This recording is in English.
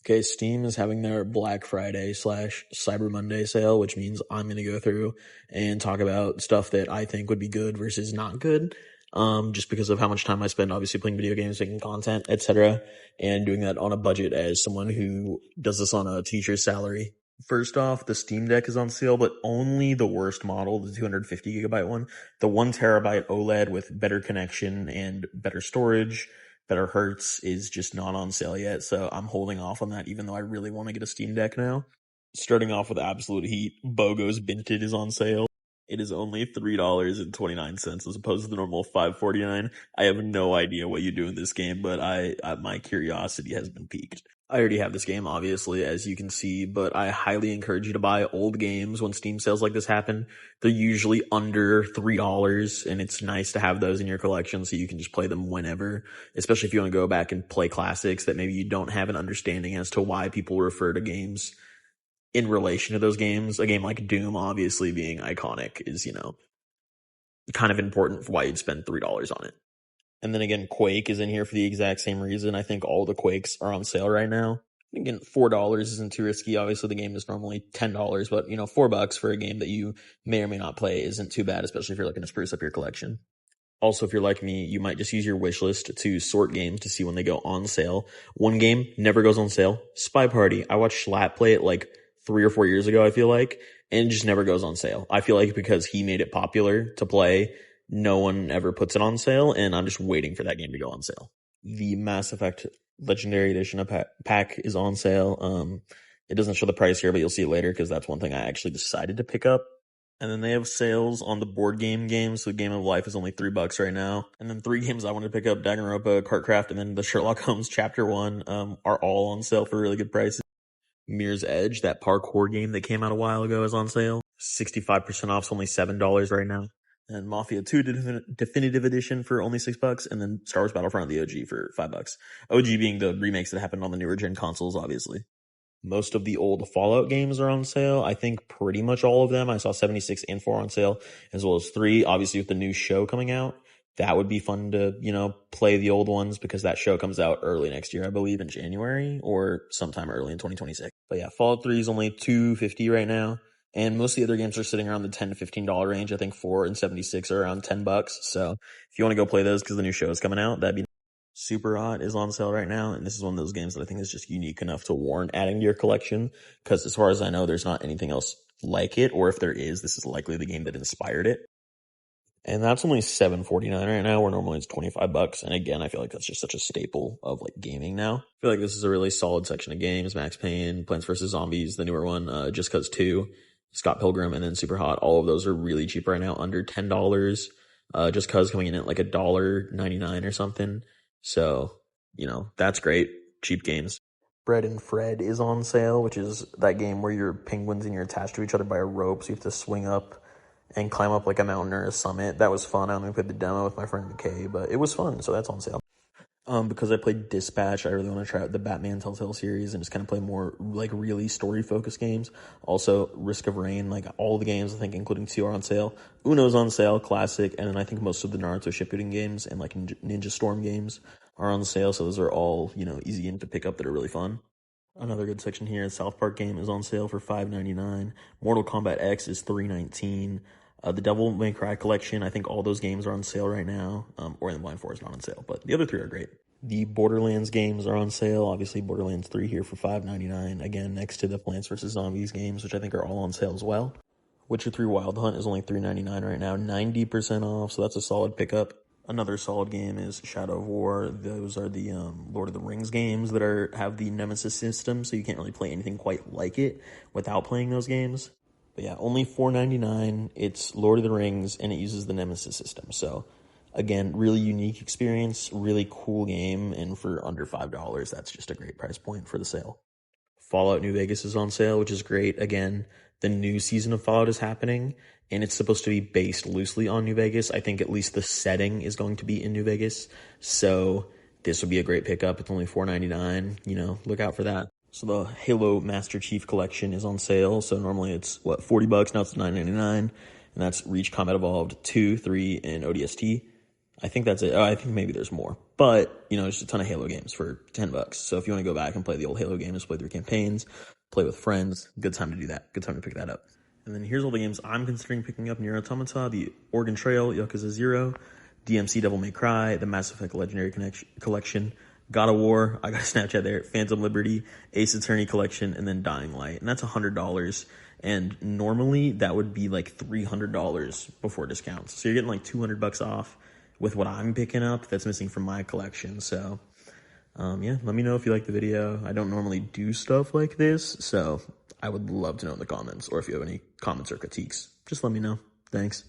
Okay, Steam is having their Black Friday slash Cyber Monday sale, which means I'm going to go through and talk about stuff that I think would be good versus not good. Just because of how much time I spend obviously playing video games, making content, etc., and doing that on a budget as someone who does this on a teacher's salary. First off, the Steam Deck is on sale, but only the worst model, the 250 gigabyte one. The 1 terabyte OLED with better connection and better storage, better hertz is just not on sale yet, so I'm holding off on that even though I really want to get a Steam Deck now. Starting off with Absolute Heat, BOGO's Binted is on sale. It is only $3.29 as opposed to the normal $5.49. I have no idea what you do in this game, but my curiosity has been piqued. I already have this game, obviously, as you can see, but I highly encourage you to buy old games when Steam sales like this happen. They're usually under $3, and it's nice to have those in your collection so you can just play them whenever, especially if you want to go back and play classics that maybe you don't have an understanding as to why people refer to games in relation to those games. A game like Doom, obviously, being iconic is, kind of important for why you'd spend $3 on it. And then again, Quake is in here for the exact same reason. I think all the Quakes are on sale right now. Again, $4 isn't too risky. Obviously, the game is normally $10, but $4 for a game that you may or may not play isn't too bad, especially if you're looking to spruce up your collection. Also, if you're like me, you might just use your wish list to sort games to see when they go on sale. One game never goes on sale. Spy Party. I watched Schlatt play it like 3 or 4 years ago, I feel like, and it just never goes on sale. I feel like because he made it popular to play, no one ever puts it on sale, and I'm just waiting for that game to go on sale. The Mass Effect Legendary Edition pack is on sale. It doesn't show the price here, but you'll see it later because that's one thing I actually decided to pick up. And then they have sales on the board games. So Game of Life is only $3 right now. And then 3 games I wanted to pick up, Danganronpa, Cartcraft, and then the Sherlock Holmes Chapter 1 are all on sale for really good prices. Mirror's Edge, that parkour game that came out a while ago, is on sale. 65% off, so only $7 right now. And Mafia 2 Definitive Edition for only $6, and then Star Wars Battlefront, the OG, for $5. OG being the remakes that happened on the newer gen consoles, obviously. Most of the old Fallout games are on sale. I think pretty much all of them. I saw 76 and 4 on sale, as well as 3, obviously with the new show coming out. That would be fun to, play the old ones because that show comes out early next year, I believe in January or sometime early in 2026. But yeah, Fallout 3 is only $250 right now. And most of the other games are sitting around the $10 to $15 range. I think 4 and 76 are around $10. So if you want to go play those because the new show is coming out, that'd be Super Hot is on sale right now. And this is one of those games that I think is just unique enough to warrant adding to your collection. Because as far as I know, there's not anything else like it. Or if there is, this is likely the game that inspired it. And that's only $7.49 right now, where normally it's $25. And again, I feel like that's just such a staple of gaming now. I feel like this is a really solid section of games. Max Payne, Plants vs. Zombies, the newer one, Just Cause 2, Scott Pilgrim, and then Super Hot. All of those are really cheap right now, under $10. Just Cause coming in at like $1.99 or something. So, that's great. Cheap games. Bread and Fred is on sale, which is that game where you're penguins and you're attached to each other by a rope, so you have to swing up and climb up like a mountain or a summit. That was fun. I only played the demo with my friend McKay, but it was fun, so that's on sale. Because I played Dispatch, I really want to try out the Batman Telltale series and just kind of play more really story-focused games. Also, Risk of Rain, all the games, I think, including 2 are on sale. Uno's on sale, classic, and then I think most of the Naruto Shippuden games and Ninja Storm games are on sale, so those are all, easy games to pick up that are really fun. Another good section here, South Park game is on sale for $5.99. Mortal Kombat X is $3.19. The Devil May Cry collection, I think all those games are on sale right now. Ori and the Blind Forest is not on sale, but the other 3 are great. The Borderlands games are on sale. Obviously, Borderlands 3 here for $5.99. Again, next to the Plants vs. Zombies games, which I think are all on sale as well. Witcher 3 Wild Hunt is only $3.99 right now, 90% off, so that's a solid pickup. Another solid game is Shadow of War. Those are the Lord of the Rings games that have the Nemesis system, so you can't really play anything quite like it without playing those games. But yeah, only $4.99. It's Lord of the Rings, and it uses the Nemesis system. So, again, really unique experience, really cool game, and for under $5, that's just a great price point for the sale. Fallout New Vegas is on sale, which is great. Again, the new season of Fallout is happening, and it's supposed to be based loosely on New Vegas. I think at least the setting is going to be in New Vegas. So this would be a great pickup. It's only $4.99. Look out for that. So the Halo Master Chief Collection is on sale. So normally it's, $40? Now it's $9.99. And that's Reach, Combat Evolved 2, 3, and ODST. I think that's it. Oh, I think maybe there's more, but you know, there's a ton of Halo games for $10. So if you want to go back and play the old Halo games, play through campaigns, play with friends, good time to do that. Good time to pick that up. And then here's all the games I'm considering picking up: Nier Automata, The Oregon Trail, Yakuza 0, DMC Devil May Cry, the Mass Effect Legendary Collection, God of War, I got a Snapchat there, Phantom Liberty, Ace Attorney Collection, and then Dying Light. And that's $100. And normally that would be like $300 before discounts. So you're getting like $200 off with what I'm picking up that's missing from my collection. So, yeah, let me know if you like the video. I don't normally do stuff like this, so I would love to know in the comments, or if you have any comments or critiques, just let me know. Thanks.